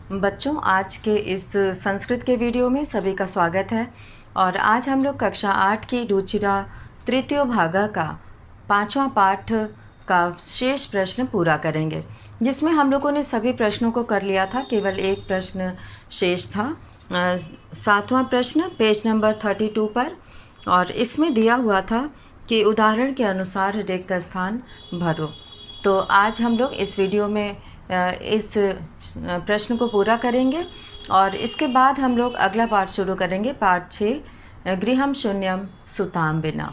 बच्चों, आज के इस संस्कृत के वीडियो में सभी का स्वागत है। और आज हम लोग कक्षा 8 की रुचिरा तृतीय भागा का 5वां पाठ का शेष प्रश्न पूरा करेंगे, जिसमें हम लोगों ने सभी प्रश्नों को कर लिया था। केवल एक प्रश्न शेष था, 7वां प्रश्न पेज नंबर 32 पर। और इसमें दिया हुआ था कि उदाहरण के अनुसार रिक्त स्थान भरो। तो आज हम लोग इस वीडियो में इस प्रश्न को पूरा करेंगे और इसके बाद हम लोग अगला पाठ शुरू करेंगे, पाठ 6 गृहम शून्यम सुताम विना।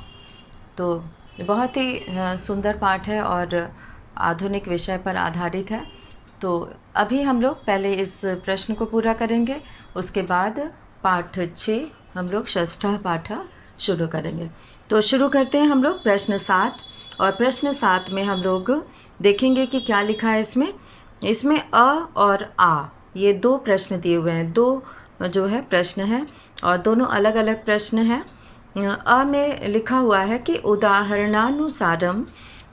तो बहुत ही सुंदर पाठ है और आधुनिक विषय पर आधारित है। तो अभी हम लोग पहले इस प्रश्न को पूरा करेंगे, उसके बाद पाठ 6 हम लोग षष्ठः पाठ शुरू करेंगे। तो शुरू करते हैं हम लोग प्रश्न 7। और प्रश्न 7 में हम लोग देखेंगे कि क्या लिखा है इसमें अ और आ, ये दो प्रश्न दिए हुए हैं। दो जो है प्रश्न है और दोनों अलग अलग प्रश्न हैं। अ में लिखा हुआ है कि उदाहरणानुसारम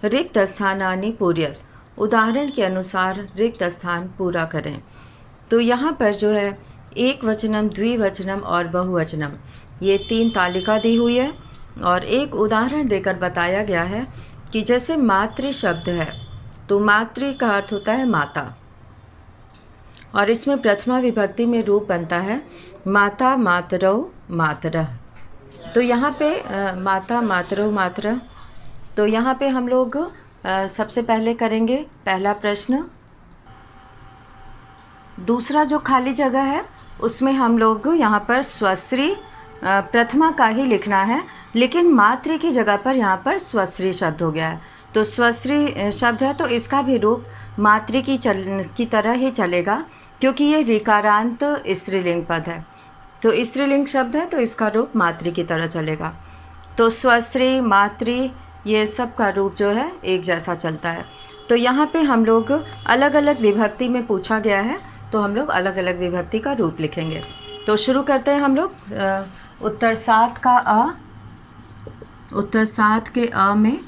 रिक्त स्थानानि पूर्यत, उदाहरण के अनुसार रिक्त स्थान पूरा करें। तो यहाँ पर जो है एक वचनम, द्विवचनम और बहुवचनम, ये 3 तालिका दी हुई है और एक उदाहरण देकर बताया गया है कि जैसे मातृ शब्द है तो मातृ का अर्थ होता है माता, और इसमें प्रथमा विभक्ति में रूप बनता है माता मातरौ मातरः। तो यहाँ पे माता मातरौ मातरः। तो यहाँ पे हम लोग सबसे पहले करेंगे पहला प्रश्न। दूसरा जो खाली जगह है उसमें हम लोग यहाँ पर स्वश्री प्रथमा का ही लिखना है, लेकिन मातृ की जगह पर यहाँ पर स्वश्री शब्द हो गया है। तो स्वश्री शब्द है तो इसका भी रूप मातृ की तरह ही चलेगा, क्योंकि ये ऋकारांत स्त्रीलिंग पद है। तो स्त्रीलिंग शब्द है तो इसका रूप मातृ की तरह चलेगा। तो स्वश्री, मातृ, ये सब का रूप जो है एक जैसा चलता है। तो यहाँ पे हम लोग अलग अलग विभक्ति में पूछा गया है, तो हम लोग अलग अलग विभक्ति का रूप लिखेंगे। तो शुरू करते हैं हम लोग उत्तर 7 का अ। उत्तर 7 के अ में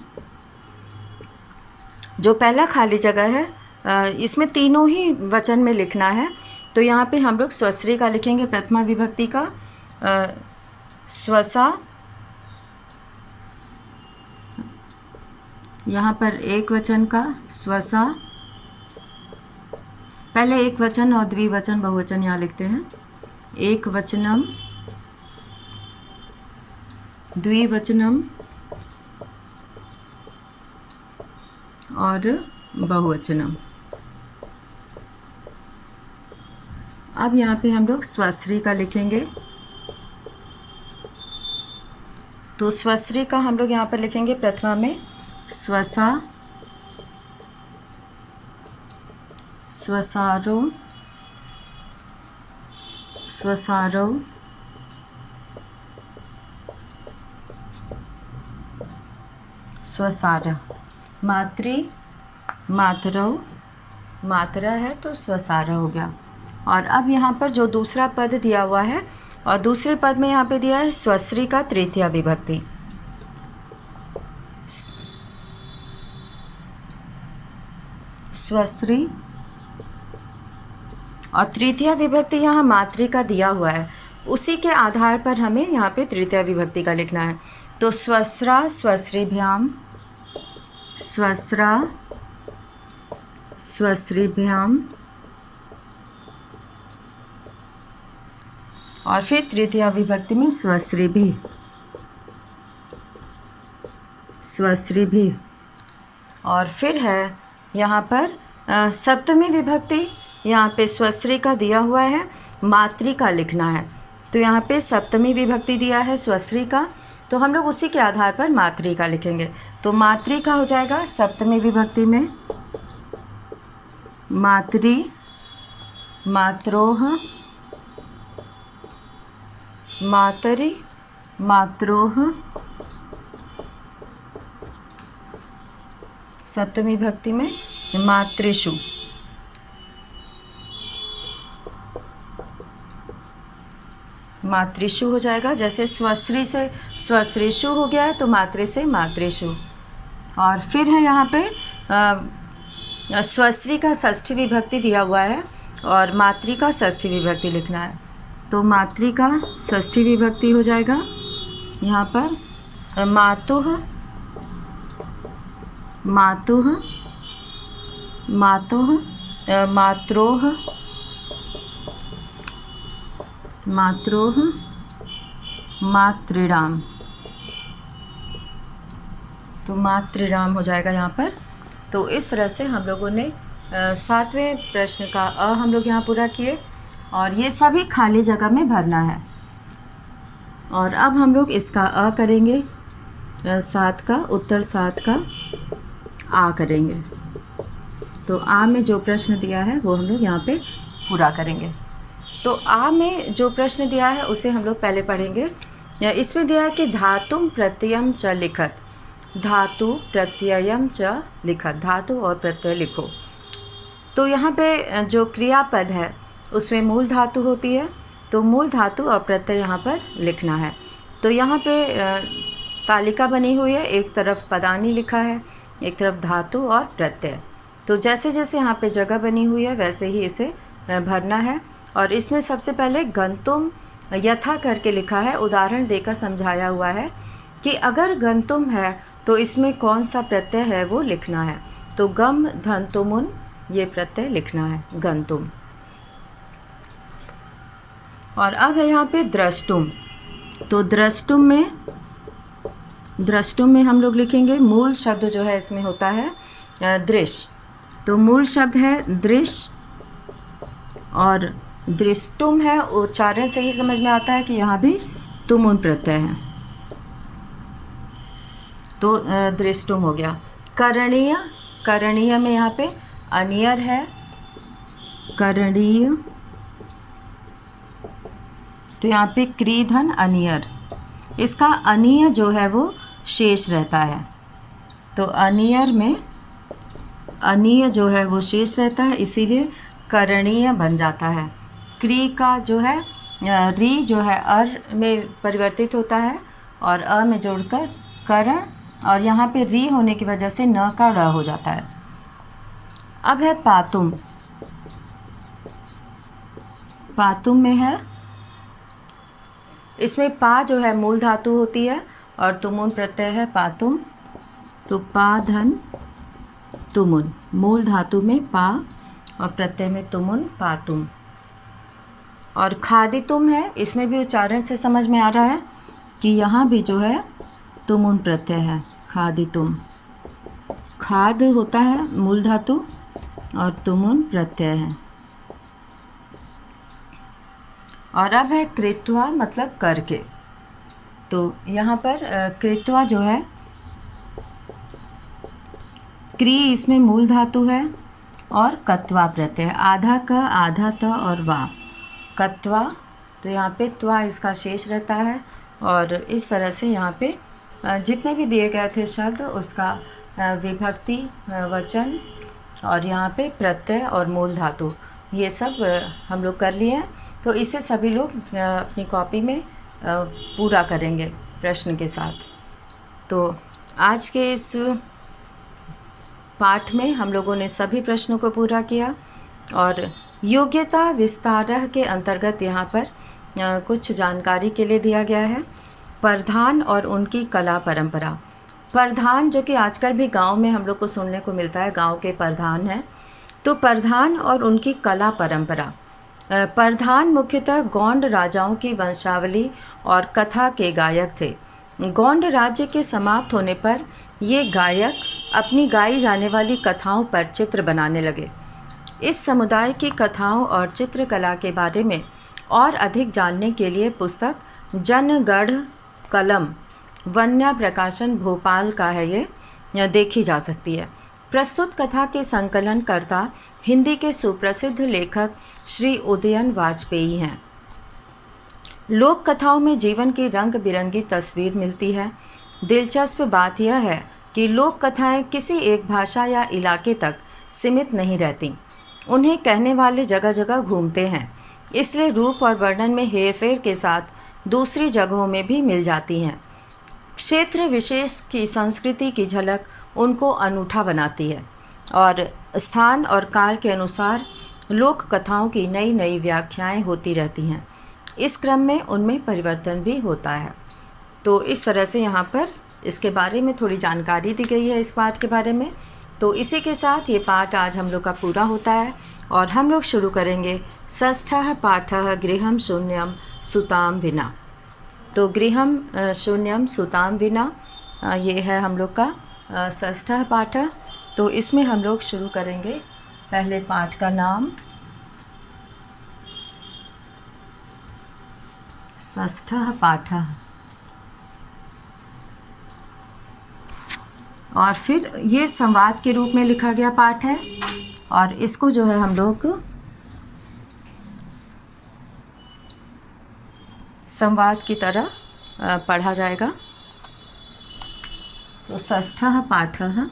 जो पहला खाली जगह है इसमें तीनों ही वचन में लिखना है। तो यहाँ पे हम लोग स्वश्री का लिखेंगे, प्रथमा विभक्ति का स्वसा। यहाँ पर एक वचन का स्वसा, पहले एक वचन और द्विवचन बहुवचन यहाँ लिखते हैं। एक वचनम, द्विवचनम और बहुवचनम। अब यहाँ पे हम लोग स्वश्री का लिखेंगे। तो स्वश्री का हम लोग यहाँ पर लिखेंगे प्रथमा में स्वसा, स्वसारो, स्वसारो, स्वसारः। मातृ, मातरौ, मातरा है तो स्वसारः हो गया। और अब यहाँ पर जो दूसरा पद दिया हुआ है और दूसरे पद में यहाँ पे दिया है स्वश्री का तृतीया विभक्ति। स्वश्री और तृतीया विभक्ति यहाँ मातृ का दिया हुआ है, उसी के आधार पर हमें यहाँ पे तृतीया विभक्ति का लिखना है। तो स्वस्रा स्वश्रीभ्याम, स्वस्रा स्वश्रीभ्याम, और फिर तृतीया विभक्ति में स्वश्री भी, स्वश्री भी। और फिर है यहाँ पर सप्तमी विभक्ति, यहाँ पे स्वश्री का दिया हुआ है, मातृ का लिखना है। तो यहाँ पे सप्तमी विभक्ति दिया है स्वश्री का, तो हम लोग उसी के आधार पर मातृ का लिखेंगे। तो मातृ का हो जाएगा सप्तमी विभक्ति में मातृ, मात्रोह, मातरि, मात्रोह। सप्तमी विभक्ति में मातृषु, मातृषु हो जाएगा। जैसे स्वश्री से स्वश्रीषु हो गया है तो मातृ से मातृषु। और फिर है यहाँ पे स्वश्री का षष्ठी विभक्ति दिया हुआ है और मातृका षष्ठी विभक्ति लिखना है। तो मातृका षष्ठी विभक्ति हो जाएगा यहाँ पर मातुः, मातुः, मातुः, मात्रोः, मात्रोः, मातृणाम। तो मातृणाम हो जाएगा यहाँ पर। तो इस तरह से हम लोगों ने 7वें प्रश्न का हम लोग यहाँ पूरा किए और ये सभी खाली जगह में भरना है। और अब हम लोग इसका करेंगे, 7 का उत्तर 7 का करेंगे। तो में जो प्रश्न दिया है वो हम लोग यहाँ पे पूरा करेंगे। तो में जो प्रश्न दिया है उसे हम लोग पहले पढ़ेंगे। इसमें दिया है कि धातुम प्रत्ययम च लिखत, धातु प्रत्ययम च लिखत, धातु और प्रत्यय लिखो। तो यहाँ पे जो क्रियापद है उसमें मूल धातु होती है, तो मूल धातु और प्रत्यय यहाँ पर लिखना है। तो यहाँ पे तालिका बनी हुई है, एक तरफ पदानी लिखा है, एक तरफ धातु और प्रत्यय। तो जैसे जैसे यहाँ पे जगह बनी हुई है वैसे ही इसे भरना है। और इसमें सबसे पहले गंतुम यथा करके लिखा है, उदाहरण देकर समझाया हुआ है कि अगर गंतुम है तो इसमें कौन सा प्रत्यय है वो लिखना है। तो गम धंतुमुन ये प्रत्यय लिखना है, गंतुम। और अब है यहाँ पे द्रष्टुम। तो द्रष्टुम में हम लोग लिखेंगे, मूल शब्द जो है इसमें होता है दृश्य। तो मूल शब्द है दृश्य और दृष्टुम है, उच्चारण से ही समझ में आता है कि यहाँ भी तुमुन प्रत्यय है। तो दृष्टुम हो गया। करणीय, करणीय में यहाँ पे अनियर है, करणीय। तो यहाँ पे क्रीधन अनियर, इसका अनीय जो है वो शेष रहता है। तो अनियर में अनीय जो है वो शेष रहता है, इसीलिए करणीय बन जाता है। क्री का जो है री जो है अर में परिवर्तित होता है और अ में जोड़कर करण, और यहाँ पे री होने की वजह से न का ड़ हो जाता है। अब है पातुम। पातुम में है, इसमें पा जो है मूल धातु होती है और तुमुन प्रत्यय है पातुम। तो पा धन तुमुन, मूल धातु में पा और प्रत्यय में तुमुन, पातुम। और खादितुम है, इसमें भी उच्चारण से समझ में आ रहा है कि यहाँ भी जो है तुमुन प्रत्यय है, खादितुम। खाद होता है मूल धातु और तुमुन प्रत्यय है। और अब है कृत्वा, मतलब करके। तो यहाँ पर कृत्वा जो है, क्री इसमें मूल धातु है और कत्वा प्रत्यय, आधा क आधा त और वा, कत्वा। तो यहाँ पे त्वा इसका शेष रहता है। और इस तरह से यहाँ पे जितने भी दिए गए थे शब्द उसका विभक्ति, वचन और यहाँ पे प्रत्यय और मूल धातु ये सब हम लोग कर लिए हैं। तो इसे सभी लोग अपनी कॉपी में पूरा करेंगे प्रश्न के साथ। तो आज के इस पाठ में हम लोगों ने सभी प्रश्नों को पूरा किया। और योग्यता विस्तारः के अंतर्गत यहाँ पर कुछ जानकारी के लिए दिया गया है। प्रधान और उनकी कला परंपरा। प्रधान जो कि आजकल भी गांव में हम लोग को सुनने को मिलता है, गांव के प्रधान हैं। तो प्रधान और उनकी कला परंपरा। प्रधान मुख्यतः गौंड राजाओं की वंशावली और कथा के गायक थे। गौंड राज्य के समाप्त होने पर ये गायक अपनी गाई जाने वाली कथाओं पर चित्र बनाने लगे। इस समुदाय की कथाओं और चित्रकला के बारे में और अधिक जानने के लिए पुस्तक जनगढ़ कलम वन्या प्रकाशन भोपाल का है, ये देखी जा सकती है। प्रस्तुत कथा के संकलनकर्ता हिंदी के सुप्रसिद्ध लेखक श्री उदयन वाजपेयी हैं। लोक कथाओं में जीवन की रंग बिरंगी तस्वीर मिलती है। दिलचस्प बात यह है कि लोक कथाएं किसी एक भाषा या इलाके तक सीमित नहीं रहती, उन्हें कहने वाले जगह जगह घूमते हैं, इसलिए रूप और वर्णन में हेरफेर के साथ दूसरी जगहों में भी मिल जाती हैं। क्षेत्र विशेष की संस्कृति की झलक उनको अनूठा बनाती है और स्थान और काल के अनुसार लोक कथाओं की नई नई व्याख्याएं होती रहती हैं। इस क्रम में उनमें परिवर्तन भी होता है। तो इस तरह से यहाँ पर इसके बारे में थोड़ी जानकारी दी गई है इस पाठ के बारे में। तो इसी के साथ ये पाठ आज हम लोग का पूरा होता है और हम लोग शुरू करेंगे षष्ठः पाठः गृहं शून्यं सुतां विना। तो गृहं शून्यं सुतां विना ये है हम लोग का षष्ठः पाठः। तो इसमें हम लोग शुरू करेंगे पहले पाठ का नाम षष्ठः पाठः, और फिर ये संवाद के रूप में लिखा गया पाठ है और इसको जो है हम लोग संवाद की तरह पढ़ा जाएगा। तो षष्ठः पाठः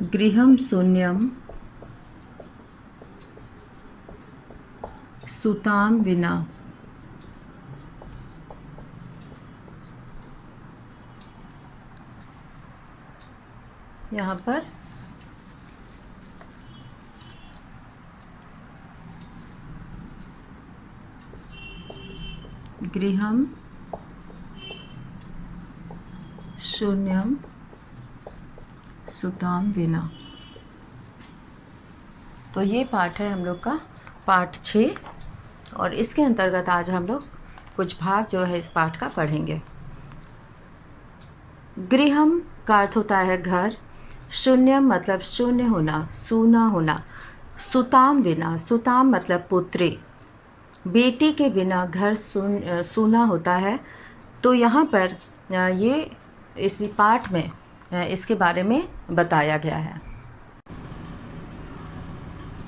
गृहं शून्यं सुतां विना। यहाँ पर गृहं शून्यं सुतां विना। तो ये पाठ है हम लोग का पाठ 6 और इसके अंतर्गत आज हम लोग कुछ भाग जो है इस पाठ का पढ़ेंगे। गृहम का अर्थ होता है घर, शून्यम मतलब शून्य होना, सूना होना, सुताम विना, सुताम मतलब पुत्री, बेटी के बिना घर सूना होता है। तो यहाँ पर ये इसी पाठ में इसके बारे में बताया गया है।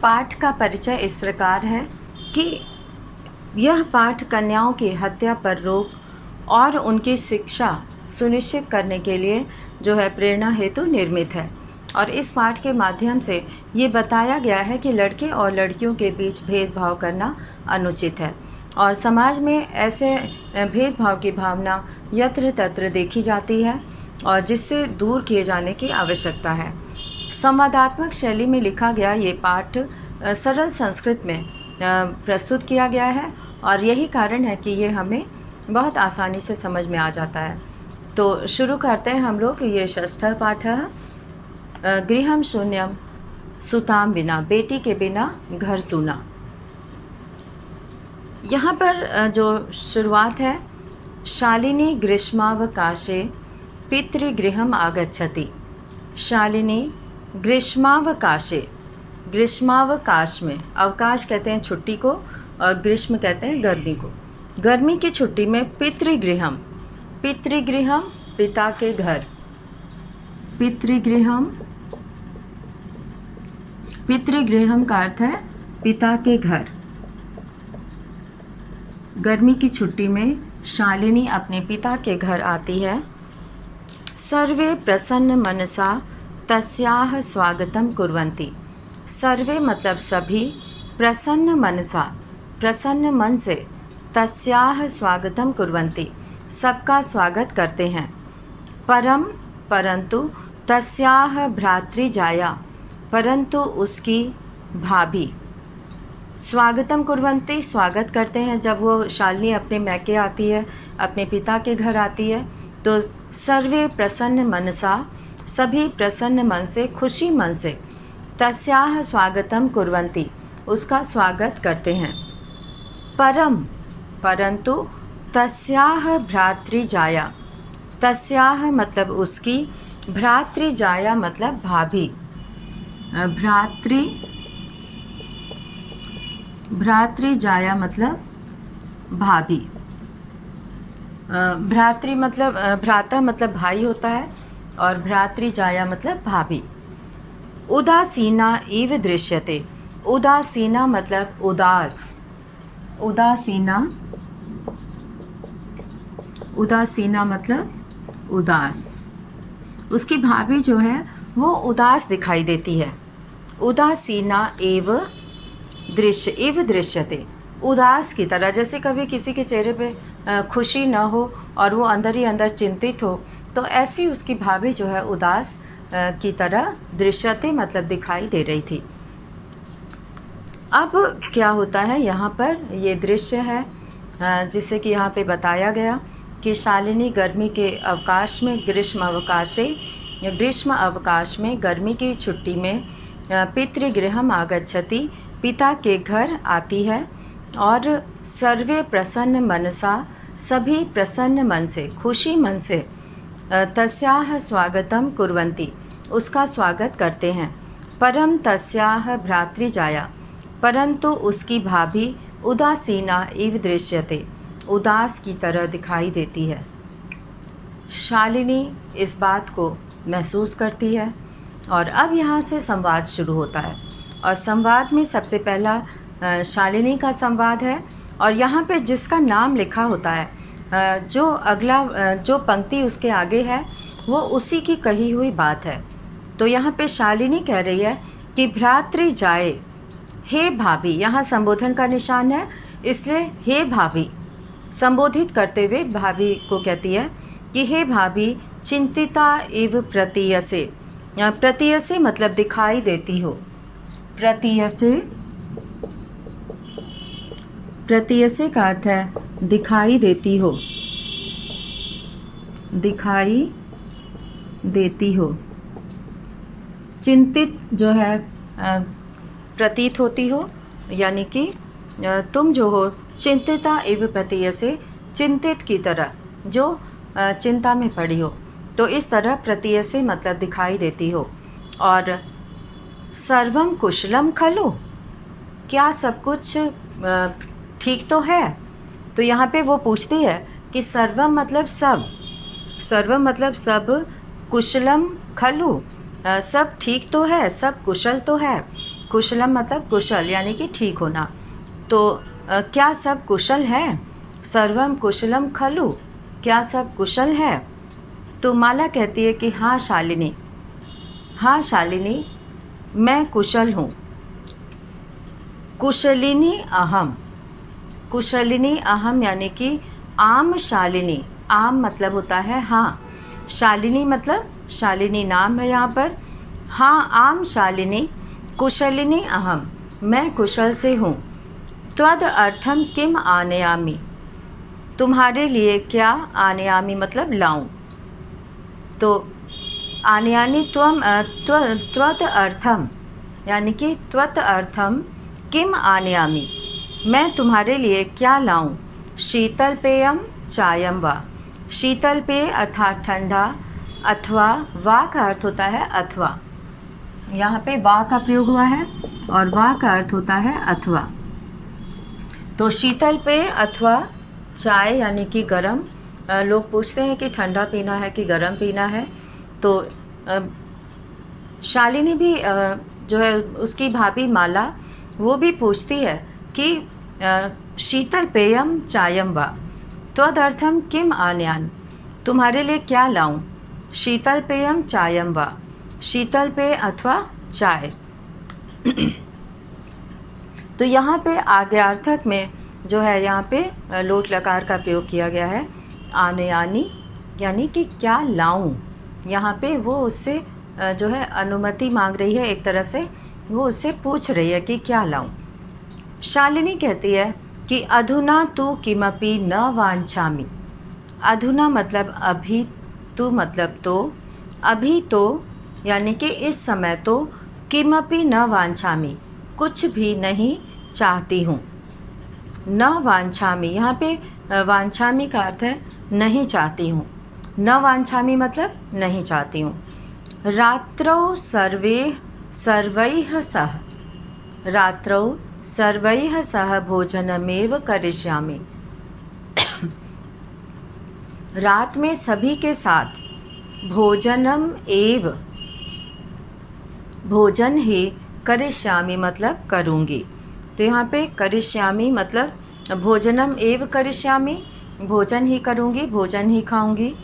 पाठ का परिचय इस प्रकार है कि यह पाठ कन्याओं की हत्या पर रोक और उनकी शिक्षा सुनिश्चित करने के लिए जो है प्रेरणा हेतु निर्मित है। और इस पाठ के माध्यम से ये बताया गया है कि लड़के और लड़कियों के बीच भेदभाव करना अनुचित है और समाज में ऐसे भेदभाव की भावना यत्र तत्र देखी जाती है और जिससे दूर किए जाने की आवश्यकता है। संवादात्मक शैली में लिखा गया ये पाठ सरल संस्कृत में प्रस्तुत किया गया है और यही कारण है कि ये हमें बहुत आसानी से समझ में आ जाता है। तो शुरू करते हैं हम लोग। ये षष्ठः पाठः गृहं शून्यं सुतां विना, बेटी के बिना घर सूना। यहाँ पर जो शुरुआत है, शालिनी ग्रीष्मावकाशे पितृगृहम् आगच्छति। शालिनी ग्रीष्मावकाशे, ग्रीष्मावकाश में, अवकाश कहते हैं छुट्टी को और ग्रीष्म कहते हैं गर्मी को। गर्मी की छुट्टी में पितृगृहम्, पितृगृहम् पिता के घर, पितृगृहम्, पितृगृहम् का अर्थ है पिता के घर। गर्मी की छुट्टी में शालिनी अपने पिता के घर आती है। सर्वे प्रसन्न मनसा तस्याः स्वागतं कुर्वन्ति। सर्वे मतलब सभी, प्रसन्न मनसा प्रसन्न मन से, तस्याः स्वागतं कुर्वन्ति सबका स्वागत करते हैं। परम परंतु, तस्याः भ्रातृजाया परंतु उसकी भाभी, स्वागतम कुर्वन्ति स्वागत करते हैं। जब वो शालिनी अपने मैके आती है, अपने पिता के घर आती है, तो सर्वे प्रसन्न मनसा सभी प्रसन्न मन से, खुशी मन से, तस्याः स्वागतम कुर्वन्ति उसका स्वागत करते हैं। परम परंतु, तस्याः भ्रातृजाया, तस्याः मतलब उसकी, भ्रातृजाया मतलब भाभी, भ्रातृजाया मतलब भाभी। भ्रातृ मतलब भ्राता मतलब भाई होता है और भ्रातृजाया मतलब भाभी। उदासीना इव दृश्यते, उदासीना मतलब उदास, उदासीना, उदासीना मतलब उदास। उसकी भाभी जो है वो उदास दिखाई देती है। उदासीना एव दृश्य, इव दृश्यते, उदास की तरह। जैसे कभी किसी के चेहरे पे खुशी न हो और वो अंदर ही अंदर चिंतित हो, तो ऐसी उसकी भाभी जो है उदास की तरह दृश्यते मतलब दिखाई दे रही थी। अब क्या होता है यहाँ पर, ये दृश्य है जिसे कि यहाँ पे बताया गया कि शालिनी गर्मी के अवकाश में ग्रीष्म अवकाश में गर्मी की छुट्टी में पितृगृहम आगच्छति, पिता के घर आती है और सर्वे प्रसन्न मनसा, सभी प्रसन्न मन से, खुशी मन से तस्याह स्वागतम कुर्वन्ति, उसका स्वागत करते हैं। परम तस्याह भ्रातृजाया, परंतु उसकी भाभी उदासीना इव दृश्यते, उदास की तरह दिखाई देती है। शालिनी इस बात को महसूस करती है और अब यहाँ से संवाद शुरू होता है और संवाद में सबसे पहला शालिनी का संवाद है और यहाँ पे जिसका नाम लिखा होता है, जो अगला जो पंक्ति उसके आगे है वो उसी की कही हुई बात है। तो यहाँ पे शालिनी कह रही है कि भ्रातृ जाए, हे भाभी, यहाँ संबोधन का निशान है इसलिए हे भाभी संबोधित करते हुए भाभी को कहती है कि हे भाभी चिंतिता इव प्रतीयसे, प्रतीयसे मतलब दिखाई देती हो, प्रतीयसे, प्रतीयसे का अर्थ है दिखाई देती हो, दिखाई देती हो। चिंतित जो है प्रतीत होती हो, यानी कि तुम जो हो चिंतिता इव प्रतीयसे, चिंतित की तरह, जो चिंता में पड़ी हो, तो इस तरह प्रतीयसे मतलब दिखाई देती हो। और सर्वम कुशलम खलु, क्या सब कुछ ठीक तो है? तो यहाँ पे वो पूछती है कि सर्वम मतलब सब, सर्वम मतलब सब, कुशलम खलु सब ठीक तो है, सब कुशल तो है। कुशलम मतलब कुशल यानी कि ठीक होना। तो क्या सब कुशल है? सर्वम कुशलम खलु, क्या सब कुशल है? तो माला कहती है कि हाँ शालिनी, हाँ शालिनी, मैं कुशल हूँ। कुशलिनी अहम, कुशलिनी अहम यानी कि आम शालिनी, आम मतलब होता है हाँ, शालिनी मतलब शालिनी नाम है यहाँ पर, हाँ आम शालिनी, कुशलिनी अहम, मैं कुशल से हूँ। त्वद अर्थम किम आनयामि, तुम्हारे लिए क्या आनयामि मतलब लाऊं। तो आनयानि त्वत अर्थम यानी कि त्वत अर्थम किम आनयामि, मैं तुम्हारे लिए क्या लाऊं। शीतल पेयम चायम वा, शीतल पेय अर्थात ठंडा, अथवा वा का अर्थ होता है अथवा, यहाँ पे वा का प्रयोग हुआ है और वा का अर्थ होता है अथवा। तो शीतल पेय अथवा चाय यानी कि गरम। लोग पूछते हैं कि ठंडा पीना है कि गरम पीना है। तो शालिनी भी जो है उसकी भाभी माला वो भी पूछती है कि शीतल पेयम चायम वा त्वदर्थम किम आनयान, तुम्हारे लिए क्या लाऊं। शीतल पेयम चायम वा, शीतल पेय अथवा चाय। तो यहाँ पे आज्ञार्थक में जो है यहाँ पे लोट लकार का प्रयोग किया गया है, आनयानी यानी कि क्या लाऊं। यहाँ पे वो उससे जो है अनुमति मांग रही है, एक तरह से वो उससे पूछ रही है कि क्या लाऊं। शालिनी कहती है कि अधुना तु किमपि न वांछामि, अधुना मतलब अभी, तु मतलब तो, अभी तो यानी कि इस समय तो, किमपि न वांछामि कुछ भी नहीं चाहती हूँ। न वांछामि, यहाँ पे वांछामि का अर्थ है नहीं चाहती हूँ, न वांछामि मतलब नहीं चाहती हूँ। रात्रौ सर्वैः सह, रात्रौ सर्वैः सह भोजनमेव करिष्यामि, रात में सभी के साथ भोजनम एव, भोजन ही करिष्यामि मतलब करूँगी। तो यहाँ पे करिष्यामि मतलब भोजनम एव करिष्यामि, भोजन ही करूँगी, भोजन ही खाऊँगी।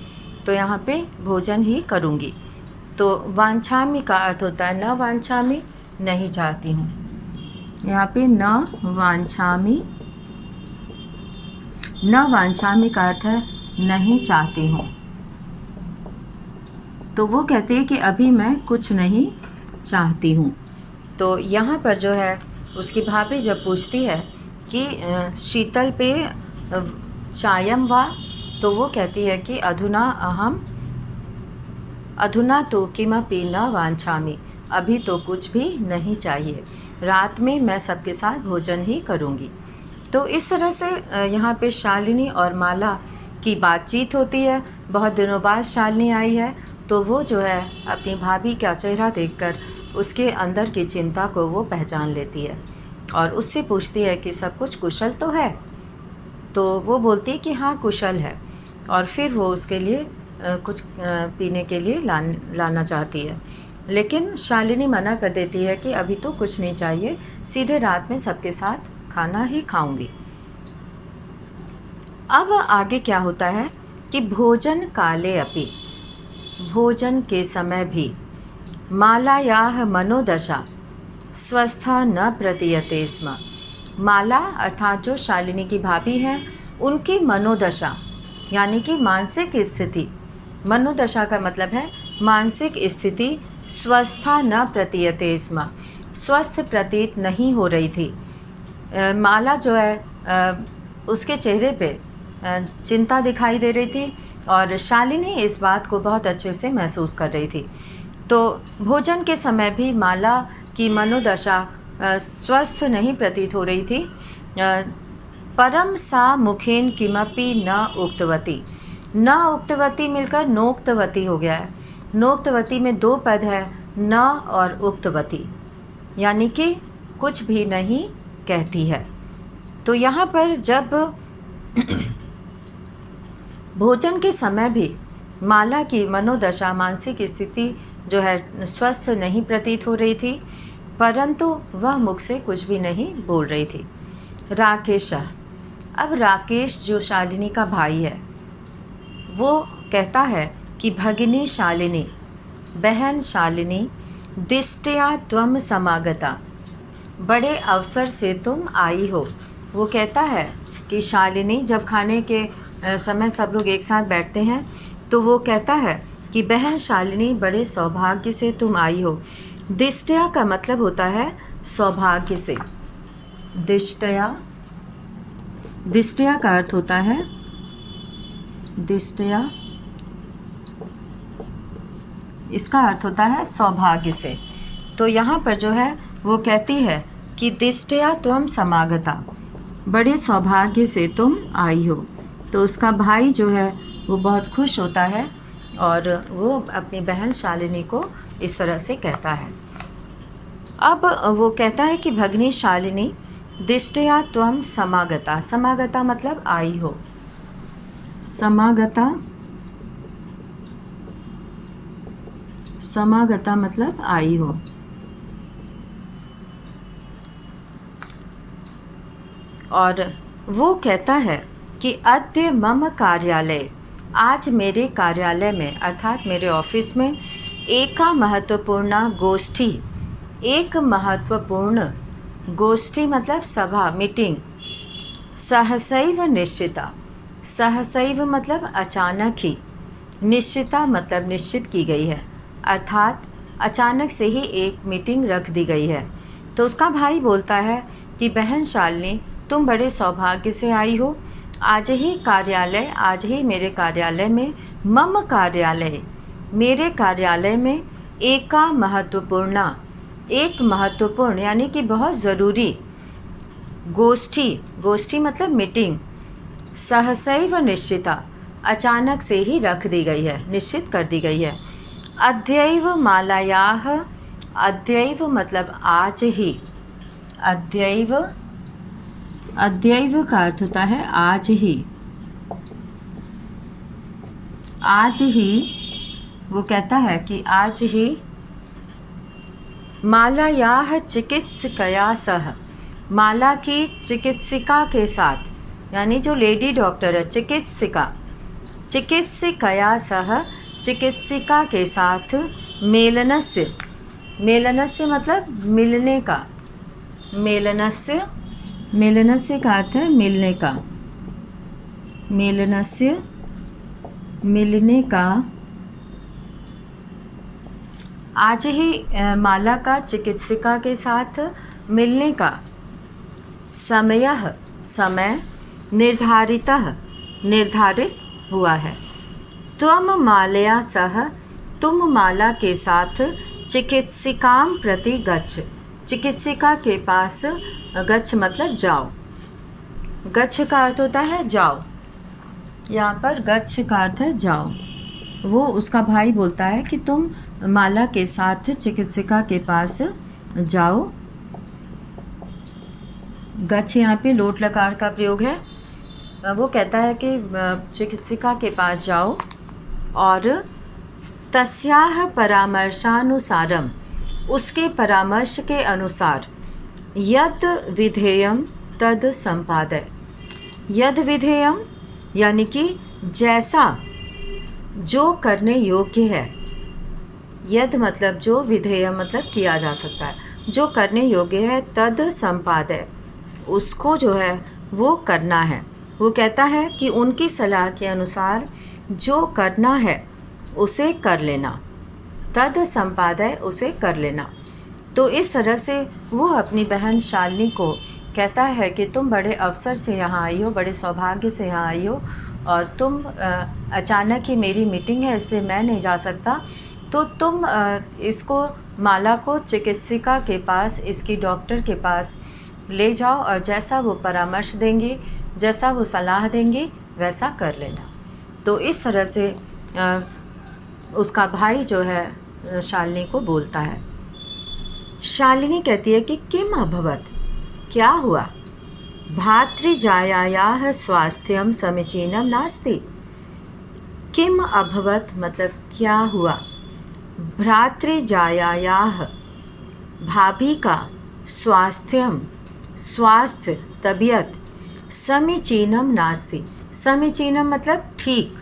तो यहाँ पे भोजन ही करूँगी। तो वांछामि का अर्थ होता है न वांछामि, नहीं चाहती हूँ। यहाँ पे न वांछामि, न वांछामि का अर्थ है नहीं चाहती हूँ। तो वो कहती है कि अभी मैं कुछ नहीं चाहती हूँ। तो यहाँ पर जो है उसकी भाभी जब पूछती है कि शीतल पे चायम वा, तो वो कहती है कि अधुना तो किमपि न वांछामि, अभी तो कुछ भी नहीं चाहिए, रात में मैं सबके साथ भोजन ही करूँगी। तो इस तरह से यहाँ पे शालिनी और माला की बातचीत होती है। बहुत दिनों बाद शालिनी आई है, तो वो जो है अपनी भाभी का चेहरा देखकर उसके अंदर की चिंता को वो पहचान लेती है और उससे पूछती है कि सब कुछ कुशल तो है। तो वो बोलती है कि हाँ कुशल है, और फिर वो उसके लिए कुछ पीने के लिए लाना चाहती है, लेकिन शालिनी मना कर देती है कि अभी तो कुछ नहीं चाहिए, सीधे रात में सबके साथ खाना ही खाऊंगी। अब आगे क्या होता है कि भोजन काले अपि, भोजन के समय भी मालायाः मनोदशा स्वस्था न प्रतीयते स्म। माला अर्थात जो शालिनी की भाभी हैं, उनकी मनोदशा यानी कि मानसिक स्थिति, मनोदशा का मतलब है मानसिक स्थिति, स्वस्था न प्रतीयते स्म, स्वस्थ प्रतीत नहीं हो रही थी। माला जो है उसके चेहरे पे चिंता दिखाई दे रही थी और शालिनी इस बात को बहुत अच्छे से महसूस कर रही थी। तो भोजन के समय भी माला की मनोदशा स्वस्थ नहीं प्रतीत हो रही थी। परम सा मुखेन किमपि न उक्तवती, न उक्तवती मिलकर नोक्तवती हो गया है। नोक्तवती में दो पद है, न और उक्तवती, यानी कि कुछ भी नहीं कहती है। तो यहाँ पर जब भोजन के समय भी माला की मनोदशा, मानसिक स्थिति जो है स्वस्थ नहीं प्रतीत हो रही थी, परंतु वह मुख से कुछ भी नहीं बोल रही थी। राकेश, अब राकेश जो शालिनी का भाई है, वो कहता है कि भगिनी शालिनी, बहन शालिनी, दिष्टया त्वम समागता, बड़े अवसर से तुम आई हो। वो कहता है कि शालिनी, जब खाने के समय सब लोग एक साथ बैठते हैं, तो वो कहता है कि बहन शालिनी, बड़े सौभाग्य से तुम आई हो। दिष्टया का मतलब होता है सौभाग्य से। दिष्टया, दिष्टया का अर्थ होता है, दिष्टया इसका अर्थ होता है सौभाग्य से। तो यहाँ पर जो है वो कहती है कि दिष्टया त्वम समागता, बड़े सौभाग्य से तुम आई हो। तो उसका भाई जो है वो बहुत खुश होता है और वो अपनी बहन शालिनी को इस तरह से कहता है। अब वो कहता है कि भगिनी शालिनी, दिष्टया त्वम समागता, समागता मतलब आई हो, समागता, समागता मतलब आई हो। और वो कहता है कि अद्य मम कार्यालय, आज मेरे कार्यालय में अर्थात मेरे ऑफिस में एका महत्वपूर्ण गोष्ठी, एक महत्वपूर्ण गोष्ठी मतलब सभा, मीटिंग, सहसैव निश्चिता, सहसैव मतलब अचानक ही, निश्चिता मतलब निश्चित की गई है, अर्थात अचानक से ही एक मीटिंग रख दी गई है। तो उसका भाई बोलता है कि बहन शालिनी, तुम बड़े सौभाग्य से आई हो, आज ही कार्यालय, आज ही मेरे कार्यालय में, मम कार्यालय, मेरे कार्यालय में एका महत्वपूर्ण, एक महत्वपूर्ण यानी कि बहुत ज़रूरी गोष्ठी, गोष्ठी मतलब मीटिंग, सहसैव निश्चिता, अचानक से ही रख दी गई है, निश्चित कर दी गई है। अद्यैव मालायाः, अद्यैव मतलब आज ही, अद्यैव, अद्यैव का अर्थ होता है आज ही, आज ही, वो कहता है कि आज ही मालायाः चिकित्सकया सह, माला की चिकित्सिका के साथ, यानी जो लेडी डॉक्टर है, चिकित्सिका, चिकित्सिकया सह, चिकित्सिका के साथ मेलनस्य, मेलनस्य मतलब मिलने का, मेलनस्य, मेलनस्य का अर्थ है मिलने का, मेलनस्य मिलने का, आज ही माला का चिकित्सिका के साथ मिलने का समय निर्धारित हुआ है। त्वम मालया सह, तुम माला के साथ चिकित्सिकाम प्रति गच्छ, चिकित्सिका के पास गच्छ मतलब जाओ। गच्छ का अर्थ होता है जाओ, यहाँ पर गच्छ का अर्थ है जाओ। वो उसका भाई बोलता है कि तुम माला के साथ चिकित्सिका के पास जाओ। गच्छ यहाँ पे लोट लकार का प्रयोग है। वो कहता है कि चिकित्सिका के पास जाओ और तस्याह परामर्शानुसारम, उसके परामर्श के अनुसार यद विधेयम तद संपादय। यद विधेयम यानी कि जैसा जो करने योग्य है, यद मतलब जो, विधेय मतलब किया जा सकता है, जो करने योग्य है, तद संपादय उसको जो है वो करना है। वो कहता है कि उनकी सलाह के अनुसार जो करना है उसे कर लेना, तद संपादय उसे कर लेना। तो इस तरह से वो अपनी बहन शालिनी को कहता है कि तुम बड़े अवसर से यहाँ आई हो, बड़े सौभाग्य से यहाँ आई हो, और तुम अचानक ही मेरी मीटिंग है, इससे मैं नहीं जा सकता, तो तुम इसको माला को चिकित्सिका के पास, इसकी डॉक्टर के पास ले जाओ और जैसा वो परामर्श देंगे, जैसा वो सलाह देंगे वैसा कर लेना। तो इस तरह से उसका भाई जो है शालिनी को बोलता है। शालिनी कहती है कि किम अभवत, क्या हुआ? भातृजायायाः स्वास्थ्यम समीचीनम नास्ति। किम अभवत मतलब क्या हुआ? भ्रातृजायायाः भाभी का स्वास्थ्य तबीयत समीचीनम नास्ति। समीचीनम मतलब ठीक,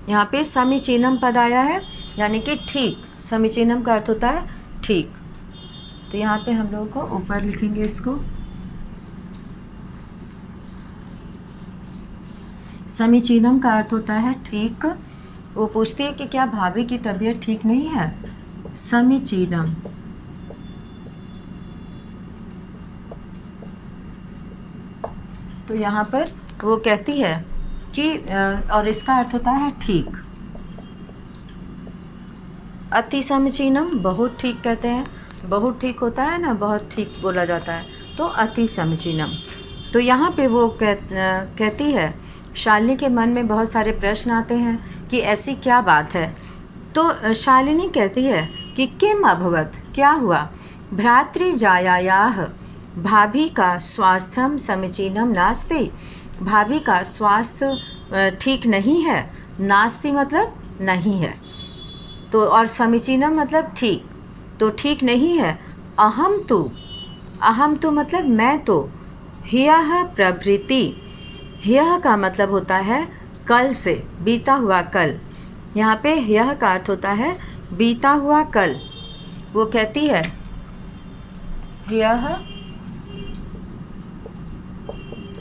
यहाँ पे समीचीनम पद आया है यानी कि ठीक। समीचीनम का अर्थ होता है ठीक। तो यहाँ पे हम लोगों को ऊपर लिखेंगे इसको, समीचीनम का अर्थ होता है ठीक। वो पूछती है कि क्या भाभी की तबीयत ठीक नहीं है? समीचीनम। तो यहाँ पर वो कहती है कि और इसका अर्थ होता है ठीक। अति समीचीनम बहुत ठीक कहते हैं, बहुत ठीक होता है ना, बहुत ठीक बोला जाता है, तो अति समीचीनम। तो यहाँ पे वो कहती है, शालिनी के मन में बहुत सारे प्रश्न आते हैं कि ऐसी क्या बात है। तो शालिनी कहती है कि किम अभवत, क्या हुआ? भ्रातृजायायाः भाभी का स्वास्थ्यम समीचीनम नास्ति। भाभी का स्वास्थ्य ठीक नहीं है। नास्ति मतलब नहीं है, तो और समीचीनम मतलब ठीक, तो ठीक नहीं है। अहम तो मतलब मैं तो। ह्यः प्रभृति, ह्यः का मतलब होता है कल से, बीता हुआ कल। यहाँ पे ह्यः का अर्थ होता है बीता हुआ कल। वो कहती है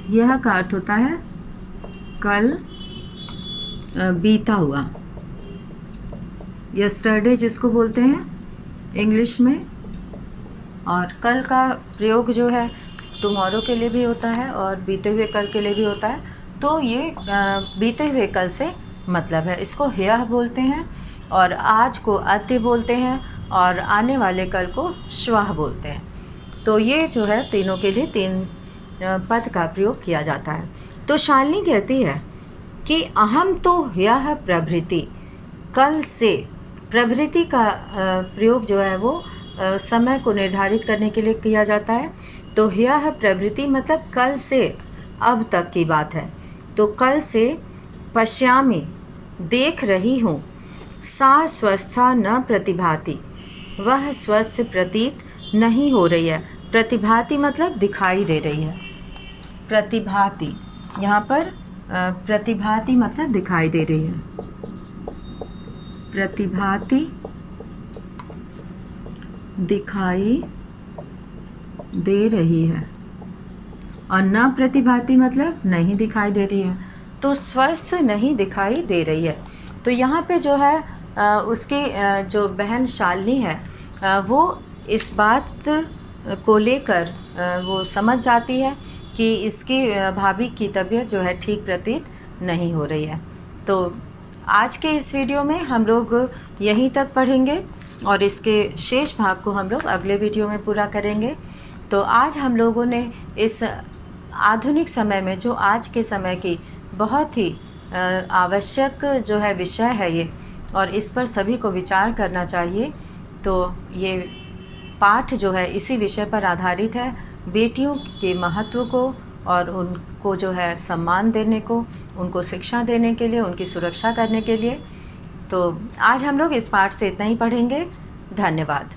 ह्यः का अर्थ होता है कल, बीता हुआ, यस्टरडे जिसको बोलते हैं इंग्लिश में। और कल का प्रयोग जो है टुमारो के लिए भी होता है और बीते हुए कल के लिए भी होता है। तो ये बीते हुए कल से मतलब है, इसको ह्यः बोलते हैं, और आज को अद्य बोलते हैं, और आने वाले कल को श्वः बोलते हैं। तो ये जो है तीनों के लिए तीन पद का प्रयोग किया जाता है। तो शालिनी कहती है कि अहम तो ह्यः प्रभृति, कल से। प्रभृति का प्रयोग जो है वो समय को निर्धारित करने के लिए किया जाता है। तो ह्यः प्रभृति मतलब कल से अब तक की बात है। तो कल से पश्यामि देख रही हूँ, सा स्वस्था न प्रतिभाति, वह स्वस्थ प्रतीत नहीं हो रही है। प्रतिभाति मतलब दिखाई दे रही है। प्रतिभाति, यहाँ पर प्रतिभाति मतलब दिखाई दे रही है। प्रतिभाति दिखाई दे रही है, और न प्रतिभाति मतलब नहीं दिखाई दे रही है। तो स्वस्थ नहीं दिखाई दे रही है। तो यहाँ पे जो है उसकी जो बहन शालिनी है वो इस बात को लेकर वो समझ जाती है कि इसकी भाभी की तबीयत जो है ठीक प्रतीत नहीं हो रही है। तो आज के इस वीडियो में हम लोग यहीं तक पढ़ेंगे और इसके शेष भाग को हम लोग अगले वीडियो में पूरा करेंगे। तो आज हम लोगों ने इस आधुनिक समय में जो आज के समय की बहुत ही आवश्यक जो है विषय है ये, और इस पर सभी को विचार करना चाहिए। तो ये पाठ जो है इसी विषय पर आधारित है, बेटियों के महत्व को और उनको जो है सम्मान देने को, उनको शिक्षा देने के लिए, उनकी सुरक्षा करने के लिए। तो आज हम लोग इस पाठ से इतना ही पढ़ेंगे। धन्यवाद।